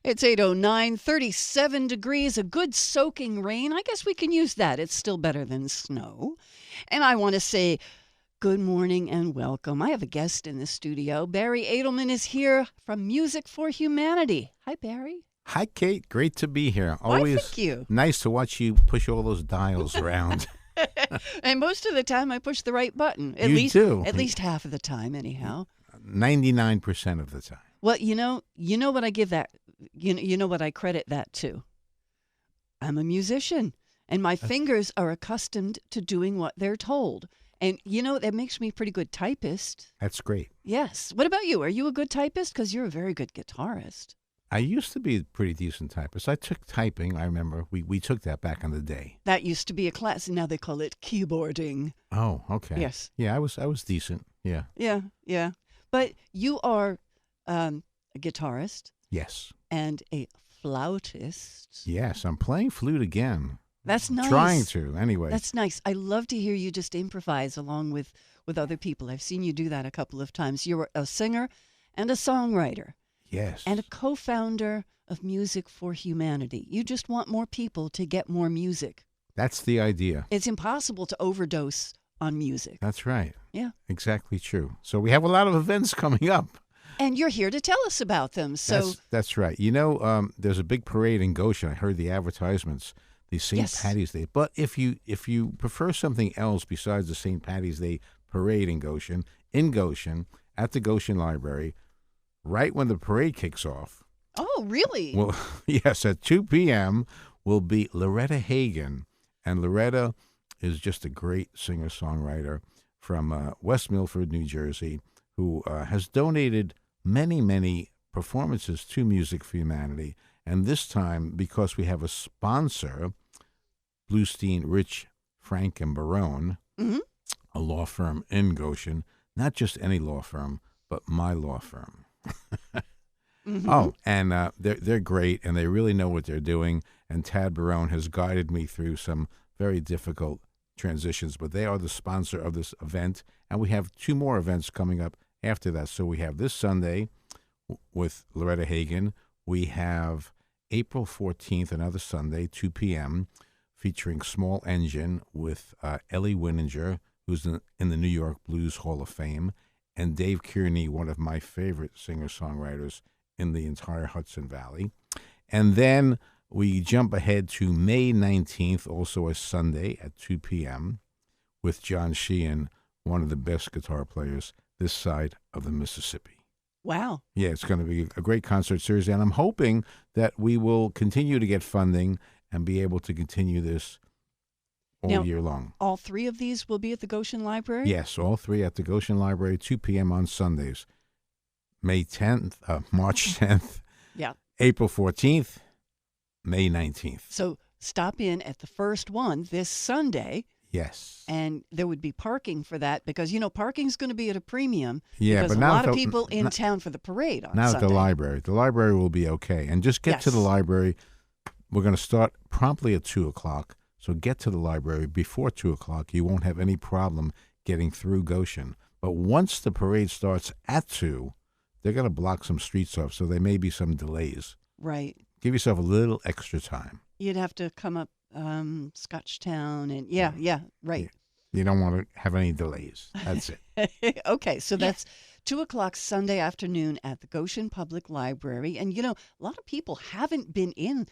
It's 8:09, 37 degrees, a good soaking rain. I guess we can use that. It's still better than snow. And I want to say good morning and welcome. I have a guest in the studio. Barry Adelman is here from Music for Humanity. Hi, Barry. Hi, Kate. Great to be here. Why, Always thank you. nice to watch you push all those dials around. And most of the time I push the right button. At You least do. At least half of the time, anyhow. 99% of the time. Well, you know what I give that, you know what I credit that to? I'm a musician, and my fingers are accustomed to doing what they're told. And, that makes me a pretty good typist. That's great. Yes. What about you? Are you a good typist? Because you're a very good guitarist. I used to be a pretty decent typist. I took typing. I remember we took that back in the day. That used to be a class, and now they call it keyboarding. Oh, okay. Yes. Yeah, I was decent. Yeah. Yeah. But you are a guitarist. Yes. And a flautist. Yes, I'm playing flute again. That's nice. Trying to, anyway. That's nice. I love to hear you just improvise along with other people. I've seen you do that a couple of times. You're a singer and a songwriter. Yes. And a co-founder of Music for Humanity. You just want more people to get more music. That's the idea. It's impossible to overdose on music. That's right. Yeah. Exactly true. So we have a lot of events coming up. And you're here to tell us about them. So That's right. There's a big parade in Goshen. I heard the advertisements, the St. Patty's Day. But if you prefer something else besides the St. Patty's Day parade in Goshen, at the Goshen Library, right when the parade kicks off. Oh, really? Well, yes, at 2 p.m. will be Loretta Hagen. And Loretta is just a great singer-songwriter from West Milford, New Jersey, who has donated many, many performances to Music for Humanity. And this time, because we have a sponsor, Bluestein, Rich, Frank, and Barone, a law firm in Goshen, not just any law firm, but my law firm. Oh, and they're great, and they really know what they're doing. And Tad Barone has guided me through some very difficult transitions, but they are the sponsor of this event. And we have two more events coming up after that. So we have this Sunday with Loretta Hagen. We have April 14th, another Sunday, 2 p.m., featuring Small Engine with Ellie Winninger, who's in the New York Blues Hall of Fame, and Dave Kearney, one of my favorite singer-songwriters in the entire Hudson Valley. And then we jump ahead to May 19th, also a Sunday at 2 p.m., with John Sheehan, one of the best guitar players this side of the Mississippi. Wow. Yeah, it's going to be a great concert series, and I'm hoping that we will continue to get funding and be able to continue this all year long. All three of these will be at the Goshen Library? Yes, all three at the Goshen Library, 2 p.m. on Sundays. March 10th, April 14th, May 19th. So stop in at the first one this Sunday. Yes. And there would be parking for that because, parking's going to be at a premium. Yeah, because but a not lot of people in town for the parade on Sunday. Not at the library. The library will be okay. And just get to the library. We're going to start promptly at 2 o'clock. So get to the library before 2 o'clock. You won't have any problem getting through Goshen. But once the parade starts at 2, they're going to block some streets off, so there may be some delays. Right. Give yourself a little extra time. You'd have to come up Scotchtown and right. You don't want to have any delays. That's it. Okay, so that's 2 o'clock Sunday afternoon at the Goshen Public Library. And, a lot of people haven't been in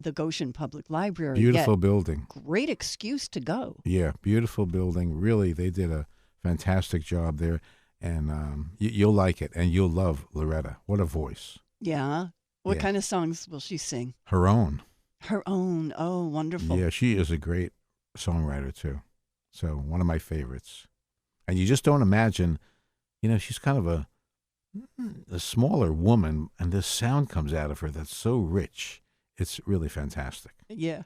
the Goshen Public Library Beautiful yet. Building. Great excuse to go. Yeah, beautiful building. Really, they did a fantastic job there. And you'll like it, and you'll love Loretta. What a voice. Yeah. What kind of songs will she sing? Her own. Her own. Oh, wonderful. Yeah, she is a great songwriter, too. So one of my favorites. And you just don't imagine, she's kind of a smaller woman, and this sound comes out of her that's so rich. It's really fantastic. Yeah.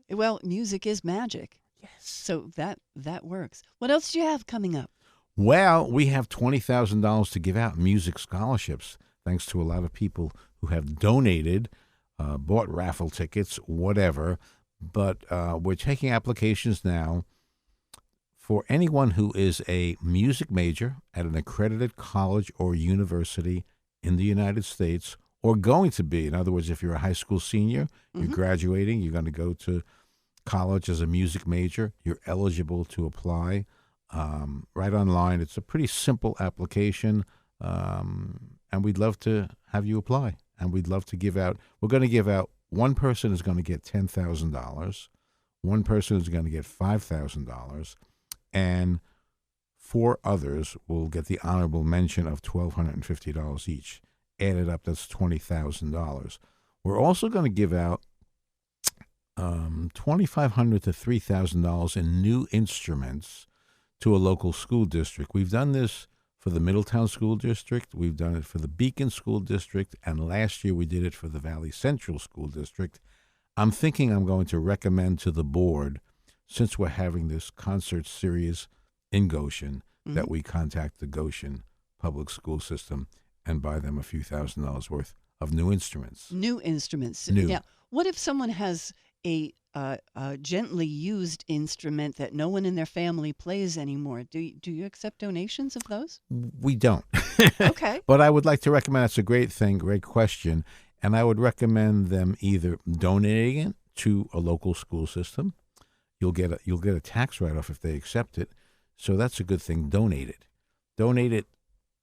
Well, music is magic. Yes. So that works. What else do you have coming up? Well, we have $20,000 to give out music scholarships, thanks to a lot of people who have donated, bought raffle tickets, whatever. But we're taking applications now for anyone who is a music major at an accredited college or university in the United States, or going to be. In other words, if you're a high school senior, you're graduating, you're going to go to college as a music major, you're eligible to apply right online. It's a pretty simple application, and we'd love to have you apply. And we'd love to give out, we're going to give out, one person is going to get $10,000, one person is going to get $5,000, and 4 others will get the honorable mention of $1,250 each. Added up, that's $20,000. We're also going to give out $2,500 to $3,000 in new instruments to a local school district. We've done this for the Middletown School District. We've done it for the Beacon School District. And last year we did it for the Valley Central School District. I'm thinking I'm going to recommend to the board, since we're having this concert series in Goshen, that we contact the Goshen Public School System and buy them a few $1,000s worth of new instruments. New instruments. New. Now, what if someone has a gently used instrument that no one in their family plays anymore? Do you accept donations of those? We don't. Okay. But I would like to recommend, it's a great thing, great question, and I would recommend them either donating it to a local school system. You'll get a tax write-off if they accept it, so that's a good thing. Donate it. Donate it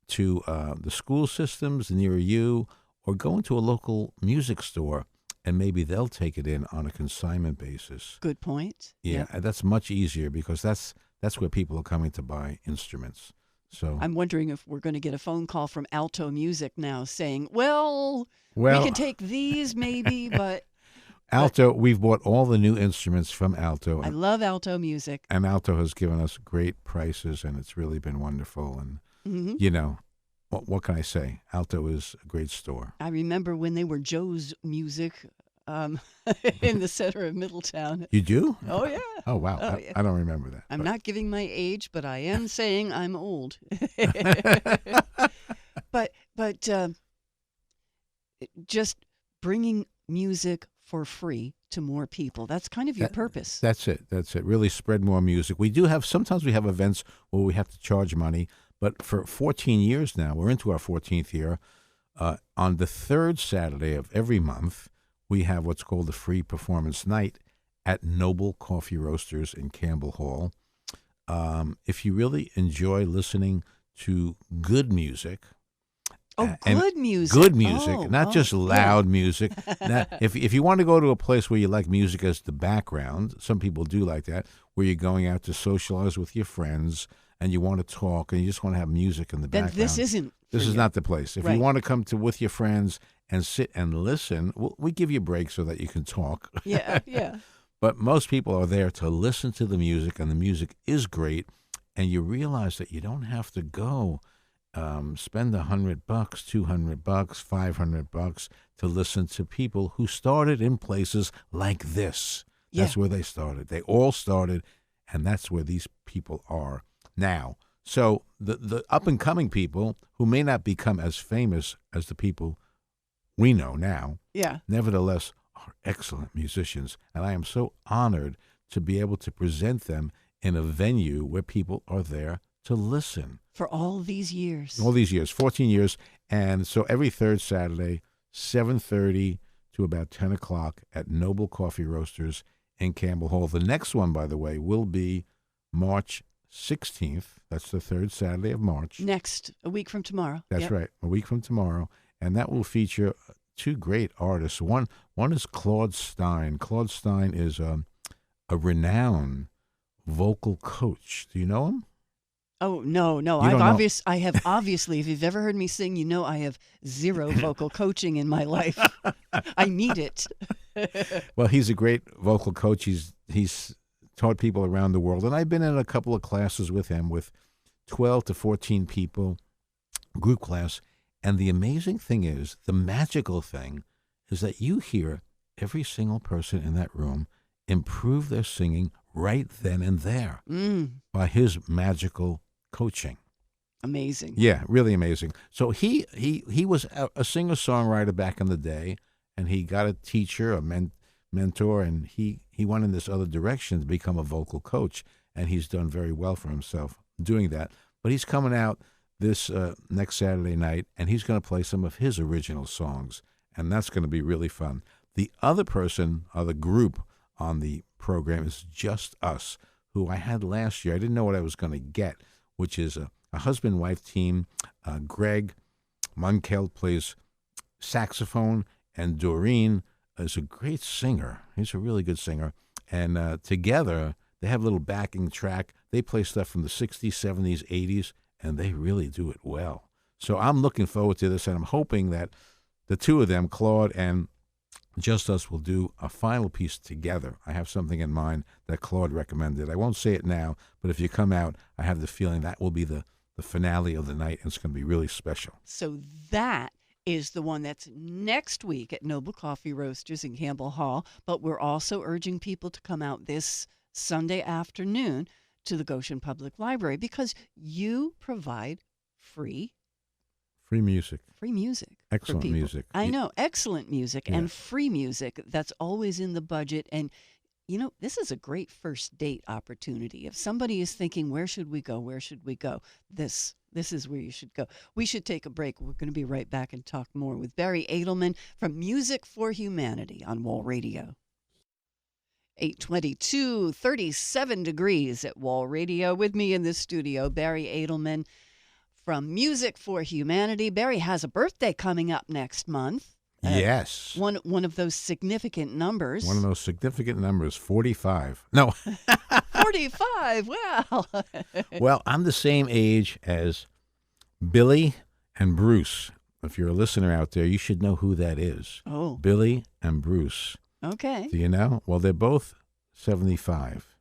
to the school systems near you, or go into a local music store, and maybe they'll take it in on a consignment basis. Good point. Yeah, Yep. that's much easier because that's where people are coming to buy instruments. So I'm wondering if we're going to get a phone call from Alto Music now saying, well, we well, can take these maybe, but Alto, we've bought all the new instruments from Alto, I love Alto Music. and Alto has given us great prices, and it's really been wonderful. And, Hmm. you know, what can I say? Alto is a great store. I remember when they were Joe's Music in the center of Middletown. You do? Oh, yeah. Oh, wow. Oh, I, yeah. I don't remember that. I'm not giving my age, but I am saying I'm old. but just bringing music for free to more people. That's kind of your purpose. That's it. Really spread more music. Sometimes we have events where we have to charge money, but for 14 years now, we're into our 14th year, on the third Saturday of every month, we have what's called a free performance night at Noble Coffee Roasters in Campbell Hall. If you really enjoy listening to good music, Good music. Good music, Oh, not just loud music. Now, if you want to go to a place where you like music as the background, some people do like that, where you're going out to socialize with your friends and you want to talk and you just want to have music in the Then background. this isn't. This is not the place. If Right. you want to come to with your friends and sit and listen, we give you a break so that you can talk. Yeah, yeah. But most people are there to listen to the music, and the music is great. And you realize that you don't have to go spend $100, $200, $500 to listen to people who started in places like this. That's where they started. They all started, and that's where these people are now. So the up-and-coming people who may not become as famous as the people we know now, Yeah. nevertheless are excellent musicians. And I am so honored to be able to present them in a venue where people are there to listen. For all these years. All these years, 14 years. And so every third Saturday, 7:30 to about 10 o'clock at Noble Coffee Roasters in Campbell Hall. The next one, by the way, will be March 16th. That's the third Saturday of March. Next, a week from tomorrow. That's Yep. right, a week from tomorrow. And that will feature 2 great artists. One is Claude Stein. Claude Stein is a renowned vocal coach. Do you know him? Oh, no. You don't know. I have obviously, if you've ever heard me sing, you know I have zero vocal coaching in my life. I need it. Well, he's a great vocal coach. He's taught people around the world. And I've been in a couple of classes with him with 12 to 14 people, group class. And the amazing thing is, the magical thing is that you hear every single person in that room improve their singing right then and there by his magical coaching. Amazing. Yeah, really amazing. So he was a singer-songwriter back in the day, and he got a teacher, a mentor, and he went in this other direction to become a vocal coach, and he's done very well for himself doing that. But he's coming out this next Saturday night, and he's going to play some of his original songs, and that's going to be really fun. The other person, the group on the program is Just Us, who I had last year. I didn't know what I was going to get, which is a husband-wife team. Greg Munkel plays saxophone, and Doreen is a great singer. He's a really good singer. And together, they have a little backing track. They play stuff from the 60s, 70s, 80s, and they really do it well. So I'm looking forward to this, and I'm hoping that the two of them, Claude and Just Us, will do a final piece together. I have something in mind that Claude recommended. I won't say it now, but if you come out, I have the feeling that will be the finale of the night, and it's going to be really special. So that is the one that's next week at Noble Coffee Roasters in Campbell Hall. But we're also urging people to come out this Sunday afternoon to the Goshen Public Library because you provide free music. Free music. Excellent music. I know. Excellent music Yeah. and free music. That's always in the budget. And, this is a great first date opportunity. If somebody is thinking, where should we go? Where should we go? This is where you should go. We should take a break. We're going to be right back and talk more with Barry Adelman from Music for Humanity on Wall Radio. 8:22, 37 degrees at Wall Radio. With me in the studio, Barry Adelman from Music for Humanity. Barry has a birthday coming up next month. Yes. One of those significant numbers. One of those significant numbers, 45. No. 45, wow. Well, I'm the same age as Billy and Bruce. If you're a listener out there, you should know who that is. Oh. Billy and Bruce. Okay. Do you know? Well, they're both 75.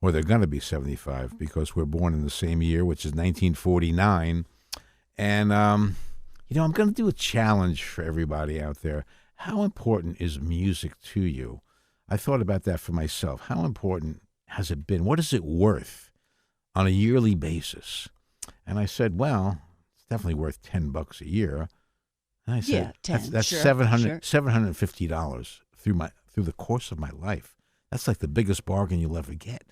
Or they're going to be 75 because we're born in the same year, which is 1949. And, I'm going to do a challenge for everybody out there. How important is music to you? I thought about that for myself. How important has it been? What is it worth on a yearly basis? And I said, well, it's definitely worth $10 a year. And I said, 10, that's sure, $750 through the course of my life. That's like the biggest bargain you'll ever get.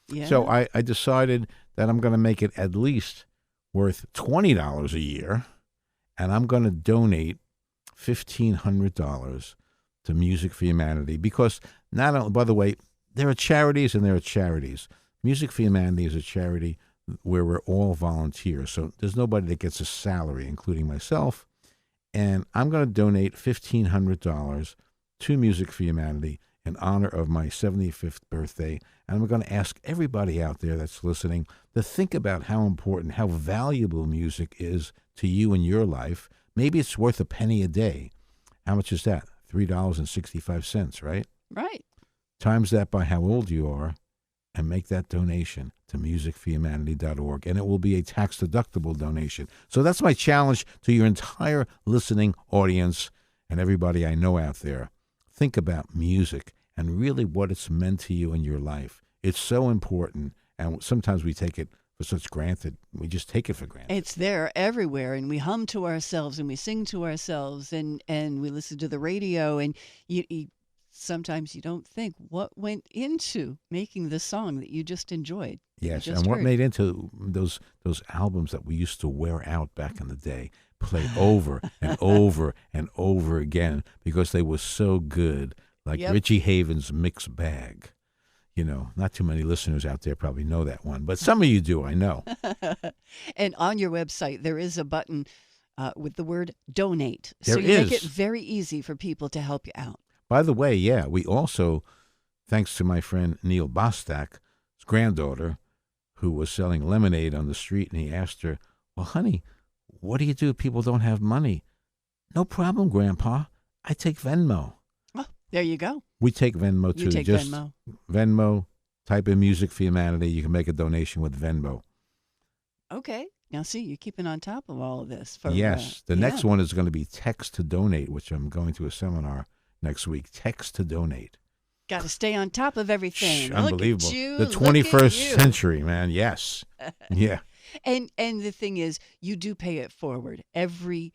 Yeah. So I decided that I'm going to make it at least worth $20 a year, and I'm going to donate $1,500 to Music for Humanity because not only, by the way, there are charities and there are charities. Music for Humanity is a charity where we're all volunteers, so there's nobody that gets a salary, including myself, and I'm going to donate $1,500 to Music for Humanity in honor of my 75th birthday. And I'm going to ask everybody out there that's listening to think about how important, how valuable music is to you in your life. Maybe it's worth a penny a day. How much is that? $3.65, right? Right. Times that by how old you are and make that donation to musicforhumanity.org. And it will be a tax-deductible donation. So that's my challenge to your entire listening audience and everybody I know out there. Think about music and really what it's meant to you in your life. It's so important, and sometimes we take it for such granted. We just take it for granted. It's there everywhere, and we hum to ourselves, and we sing to ourselves, and we listen to the radio, and you sometimes you don't think what went into making the song that you just enjoyed. Yes, and what made into those albums that we used to wear out back in the day, play over and over and over again because they were so good, like Richie Haven's Mixed Bag. Not too many listeners out there probably know that one, but some of you do, I know. And on your website, there is a button with the word donate. There so you is. make it very easy for people to help you out. By the way, we also, thanks to my friend Neil Bostak's granddaughter, who was selling lemonade on the street, and he asked her, well, honey, what do you do if people don't have money? No problem, Grandpa. I take Venmo. Oh, there you go. We take Venmo, too. You take Just Venmo. Venmo, type in Music for Humanity. You can make a donation with Venmo. Okay. Now, see, you're keeping on top of all of this. Yes. The next one is going to be Text to Donate, which I'm going to a seminar next week. Text to Donate. Got to stay on top of everything. Unbelievable. Look at you, the 21st century, man. Yes. Yeah. And the thing is, you do pay it forward. Every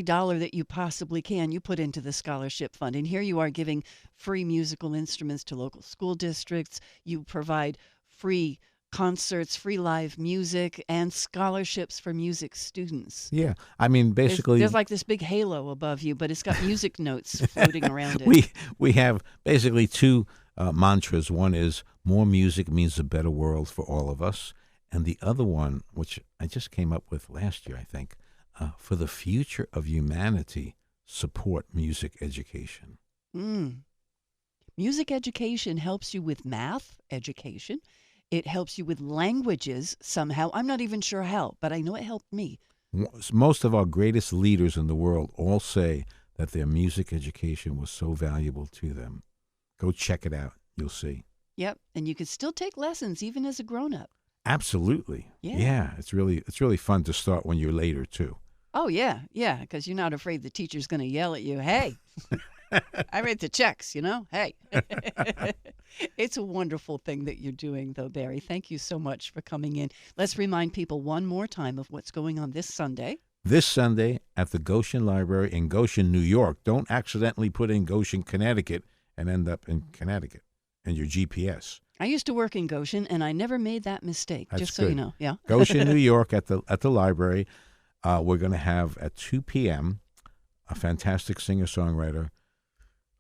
dollar that you possibly can, you put into the scholarship fund. And here you are giving free musical instruments to local school districts. You provide free concerts, free live music, and scholarships for music students. Yeah. I mean, basically, There's like this big halo above you, but it's got music notes floating around it. we have basically two mantras. One is more music means a better world for all of us. And the other one, which I just came up with last year, I think, for the future of humanity, support music education. Music education helps you with math education. It helps you with languages somehow. I'm not even sure how, but I know it helped me. Most of our greatest leaders in the world all say that their music education was so valuable to them. Go check it out. You'll see. Yep, and you can still take lessons even as a grown-up. Absolutely. Yeah. It's really fun to start when you're later too. Oh, yeah, because you're not afraid the teacher's going to yell at you, hey, I write the checks, hey. It's a wonderful thing that you're doing, though, Barry. Thank you so much for coming in. Let's remind people one more time of what's going on this Sunday. This Sunday at the Goshen Library in Goshen, New York. Don't accidentally put in Goshen, Connecticut and end up in Connecticut in your GPS. I used to work in Goshen, and I never made that mistake, That's just so good. you know. Yeah. Goshen, New York at the library. We're going to have at 2 p.m. a fantastic singer-songwriter,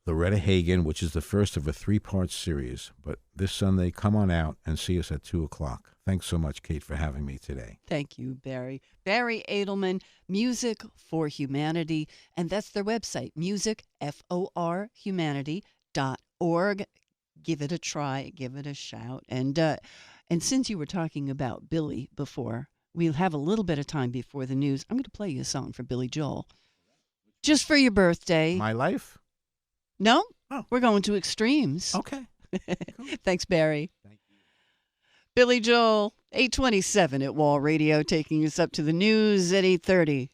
Loretta Hagen, which is the first of a 3-part series. But this Sunday, come on out and see us at 2 o'clock. Thanks so much, Kate, for having me today. Thank you, Barry. Barry Adelman, Music for Humanity, and that's their website, musicforhumanity.org. Give it a try, give it a shout. And since you were talking about Billy before, we'll have a little bit of time before the news. I'm going to play you a song for Billy Joel. Just for your birthday. My life? No? Oh. We're going to extremes. Okay. Cool. Thanks, Barry. Thank you. Billy Joel, 8:27 at Wall Radio, taking us up to the news at 8:30.